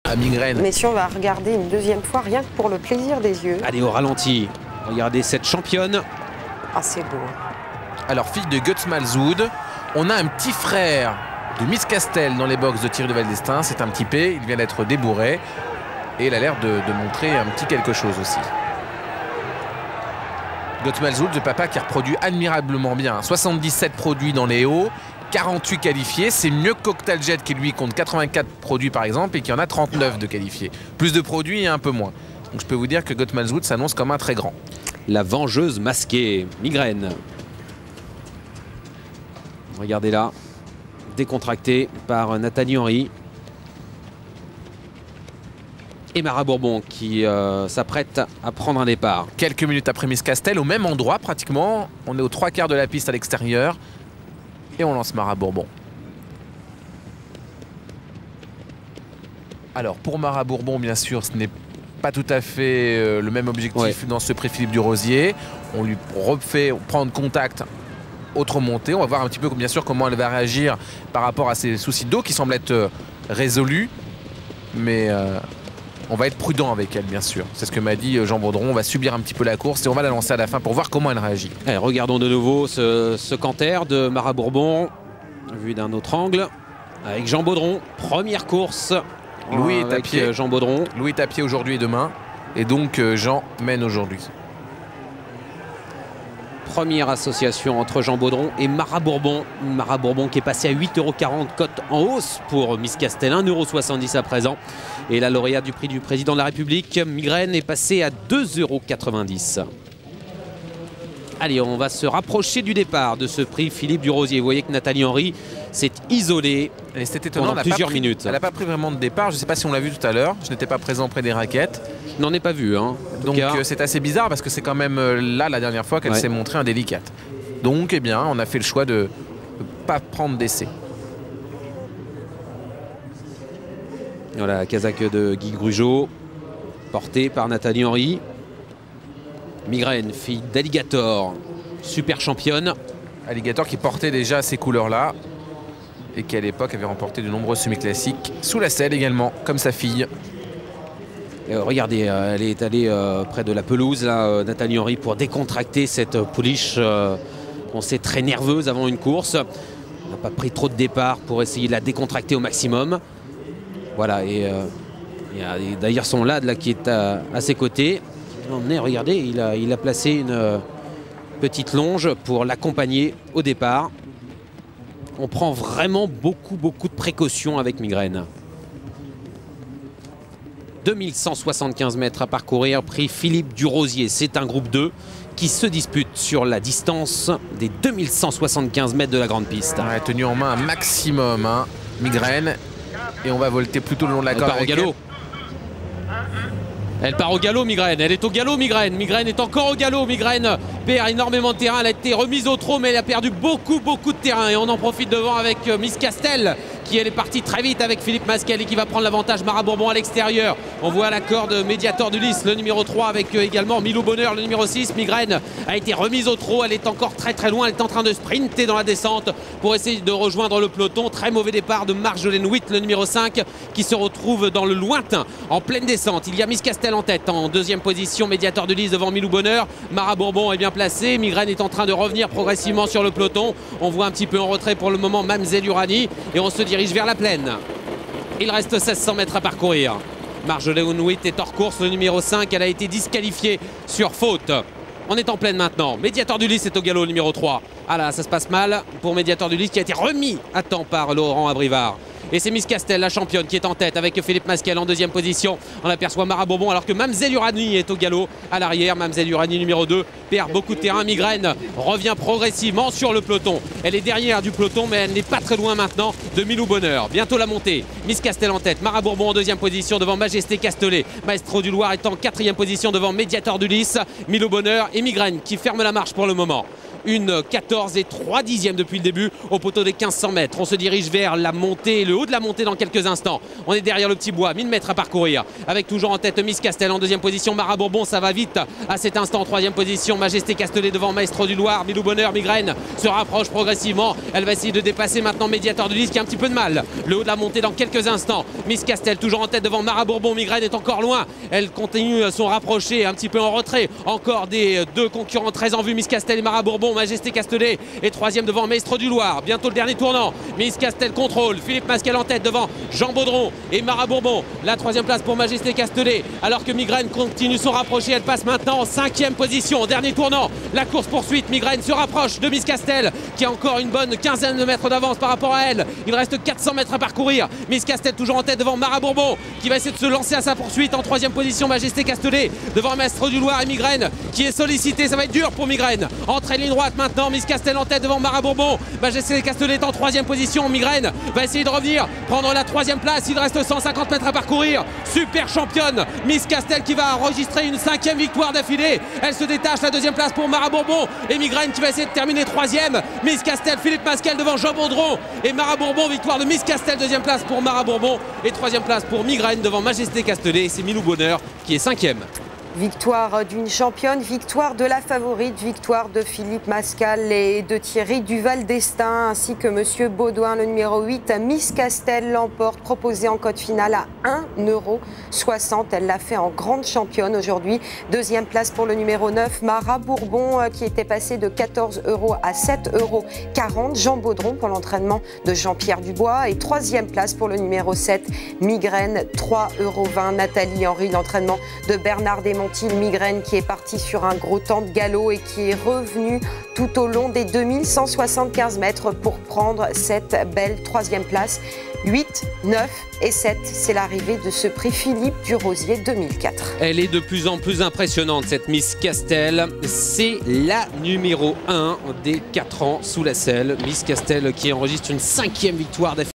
à Migraine. Mais si on va regarder une deuxième fois, rien que pour le plaisir des yeux. Allez, au ralenti. Regardez cette championne. Ah, c'est beau. Alors, fille de Guts Malzoud, on a un petit frère de Miss Castel dans les box de Thierry de Valdestin. C'est un petit P, il vient d'être débourré. Et il a l'air de montrer un petit quelque chose aussi. Guts Malzoud, le papa qui a reproduit admirablement bien. 77 produits dans les hauts, 48 qualifiés. C'est mieux que Cocktail Jet qui lui compte 84 produits par exemple et qui en a 39 de qualifiés. Plus de produits et un peu moins. Donc je peux vous dire que Guts Malzoud s'annonce comme un très grand. La vengeuse masquée, Migraine. Regardez là, décontractée par Nathalie Henry. Et Mara Bourbon qui s'apprête à prendre un départ. Quelques minutes après Miss Castel, au même endroit pratiquement. On est aux 3/4 de la piste à l'extérieur. Et on lance Mara Bourbon. Alors pour Mara Bourbon, bien sûr, ce n'est pas tout à fait le même objectif dans ce prix Philippe Durosier. On lui refait prendre contact. Autre montée, on va voir un petit peu bien sûr comment elle va réagir par rapport à ses soucis d'eau qui semblent être résolus. Mais on va être prudent avec elle bien sûr. C'est ce que m'a dit Jean Baudron. On va subir un petit peu la course et on va la lancer à la fin pour voir comment elle réagit. Allez, regardons de nouveau ce canter de Mara Bourbon, vu d'un autre angle, avec Jean Baudron. Première course Louis est à pied. Jean Baudron. Louis est à pied aujourd'hui et demain. Et donc Jean mène aujourd'hui. Première association entre Jean Baudron et Mara Bourbon. Mara Bourbon qui est passée à 8,40 €, cote en hausse pour Miss Castel, 1,70 € à présent. Et la lauréate du prix du président de la République, Migraine, est passée à 2,90 €. Allez, on va se rapprocher du départ de ce prix Philippe Durosier. Vous voyez que Nathalie Henry s'est isolée pendant plusieurs minutes. Elle n'a pas pris vraiment de départ. Je ne sais pas si on l'a vu tout à l'heure. Je n'étais pas présent près des raquettes. Je n'en ai pas vu. Donc c'est assez bizarre parce que c'est quand même là la dernière fois qu'elle s'est montrée indélicate. Donc eh bien, on a fait le choix de ne pas prendre d'essai. Voilà, la casaque de Guy Grugeot, portée par Nathalie Henry. Migraine, fille d'Alligator, super championne. Alligator qui portait déjà ces couleurs-là et qui à l'époque avait remporté de nombreux semi-classiques sous la selle également, comme sa fille. Regardez, elle est allée près de la pelouse, là, Nathalie Henry, pour décontracter cette pouliche on sait très nerveuse avant une course. On n'a pas pris trop de départ pour essayer de la décontracter au maximum. Voilà, et d'ailleurs son Lad là, qui est à ses côtés. Regardez, il a placé une petite longe pour l'accompagner au départ. On prend vraiment beaucoup de précautions avec Migraine. 2175 mètres à parcourir, prix Philippe Durosier. C'est un groupe 2 qui se dispute sur la distance des 2175 mètres de la grande piste. Ouais, tenu en main un maximum, Migraine. Et on va volter plutôt le long de la corde. Elle part au galop, Migraine. Elle est au galop, Migraine. Migraine est encore au galop. Migraine perd énormément de terrain. Elle a été remise au trot, mais elle a perdu beaucoup de terrain. Et on en profite devant avec Miss Castel, qui elle est partie très vite avec Philippe Masquel et qui va prendre l'avantage. Mara Bourbon à l'extérieur. On voit à la corde Médiator du Lys, le numéro 3, avec également Milou Bonheur, le numéro 6. Migraine a été remise au trot. Elle est encore très loin. Elle est en train de sprinter dans la descente pour essayer de rejoindre le peloton. Très mauvais départ de Marjolaine Witt, le numéro 5, qui se retrouve dans le lointain en pleine descente. Il y a Miss Castel en tête, en deuxième position, Médiator du Lys devant Milou Bonheur. Mara Bourbon est bien placée. Migraine est en train de revenir progressivement sur le peloton. On voit un petit peu en retrait pour le moment Mamzelle Urani et on se dirige vers la plaine. Il reste 1600 mètres à parcourir. Marjolaine Witt est hors course, le numéro 5. Elle a été disqualifiée sur faute. On est en pleine maintenant. Médiator du Lys est au galop, le numéro 3. Ah là, ça se passe mal pour Médiator du Lys qui a été remis à temps par Laurent Abrivard. Et c'est Miss Castel, la championne, qui est en tête avec Philippe Masquel en deuxième position. On aperçoit Mara Bourbon alors que Mamzelle Urani est au galop à l'arrière. Mamzelle Urani numéro 2 perd beaucoup de terrain. Migraine revient progressivement sur le peloton. Elle est derrière du peloton, mais elle n'est pas très loin maintenant de Milou Bonheur. Bientôt la montée. Miss Castel en tête. Mara Bourbon en deuxième position devant Majesté Castelet. Maestro du Loir est en quatrième position devant Médiator du Lys. Milou Bonheur et Migraine qui ferment la marche pour le moment. une 14 et 3 dixièmes depuis le début au poteau des 1500 mètres. On se dirige vers la montée, le haut de la montée dans quelques instants. On est derrière le petit bois, 1000 mètres à parcourir. Avec toujours en tête Miss Castel en deuxième position. Mara Bourbon, ça va vite à cet instant en troisième position. Majesté Castellet devant Maestro du Loir. Milou Bonheur, Migraine se rapproche progressivement. Elle va essayer de dépasser maintenant Médiateur du Lys qui a un petit peu de mal. Le haut de la montée dans quelques instants. Miss Castel toujours en tête devant Mara Bourbon. Migraine est encore loin. Elle continue à son rapprocher, un petit peu en retrait. Encore des deux concurrents très en vue. Miss Castel et Mara Bourbon. Majesté Castellet est troisième devant Maestro du Loir. Bientôt le dernier tournant. Miss Castel contrôle. Philippe Mascal en tête devant Jean Baudron et Mara Bourbon. La troisième place pour Majesté Castellet. Alors que Migraine continue son rapprocher. Elle passe maintenant en cinquième position. Dernier tournant. La course poursuite. Migraine se rapproche de Miss Castel qui a encore une bonne quinzaine de mètres d'avance par rapport à elle. Il reste 400 mètres à parcourir. Miss Castel toujours en tête devant Mara Bourbon qui va essayer de se lancer à sa poursuite. En troisième position Majesté Castellet devant Maestro du Loir et Migraine qui est sollicité. Ça va être dur pour Migraine. Entrée ligne droite maintenant. Miss Castel en tête devant Mara Bourbon. Majesté Castellet est en troisième position. Migraine va essayer de revenir, prendre la troisième place. Il reste 150 mètres à parcourir. Super championne Miss Castel qui va enregistrer une cinquième victoire d'affilée. Elle se détache. La deuxième place pour Mara Bourbon et Migraine qui va essayer de terminer troisième. Miss Castel, Philippe Mascal devant Jean Baudron et Mara Bourbon. Victoire de Miss Castel, deuxième place pour Mara Bourbon et troisième place pour Migraine devant Majesté Castellet. C'est Milou Bonheur qui est cinquième. Victoire d'une championne, victoire de la favorite, victoire de Philippe Mascal et de Thierry Duval d'Estaing, ainsi que Monsieur Baudouin, le numéro 8. Miss Castel l'emporte, proposée en cote finale à 1,60 €. Elle l'a fait en grande championne aujourd'hui. Deuxième place pour le numéro 9, Mara Bourbon, qui était passée de 14 € à 7,40 €. Jean Baudron pour l'entraînement de Jean-Pierre Dubois. Et troisième place pour le numéro 7, Migraine, 3,20 €. Nathalie Henry, l'entraînement de Bernard Desmontil. Migraine qui est parti sur un gros temps de galop et qui est revenu tout au long des 2175 mètres pour prendre cette belle troisième place. 8, 9 et 7, c'est l'arrivée de ce prix Philippe du Rosier 2004. Elle est de plus en plus impressionnante cette Miss Castel. C'est la numéro 1 des 4 ans sous la selle. Miss Castel qui enregistre une cinquième victoire d'affilée.